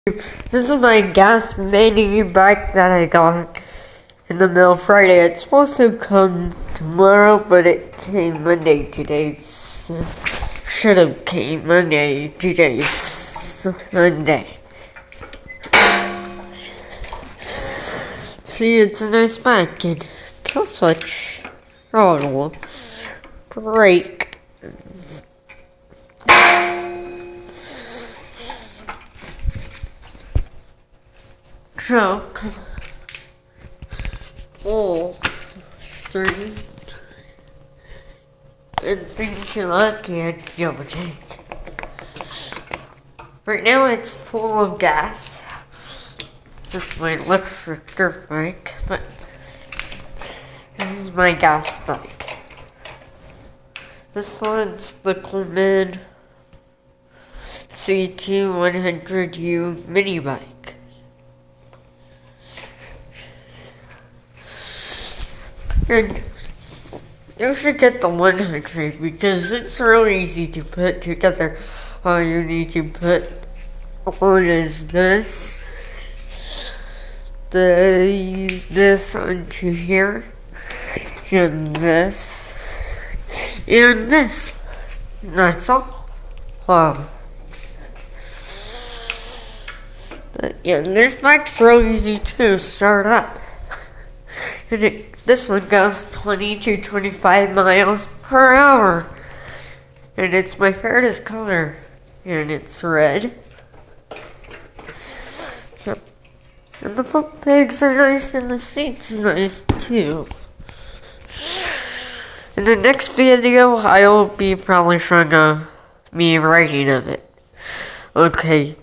This is my gas mini bike that I got in the mail Friday. It's supposed to come tomorrow, but it came Monday. Today's should have came Monday. Today's Sunday. See, it's a nice bike and kill switch, throttle, brake. Choke, full string, and things you like and everything. Right now it's full of gas. This is my electric dirt bike, but this is my gas bike. This one's the Coleman CT100U mini bike. And you should get the 100 because it's really easy to put together. All you need to put on is this onto here, and this, and this. That's all. Wow. But yeah, this bike's real easy to start up. And this one goes 20 to 25 miles per hour. And it's my favorite color. And it's red. So, and the foot pegs are nice and the seat's nice too. In the next video, I will be probably showing me riding of it. Okay.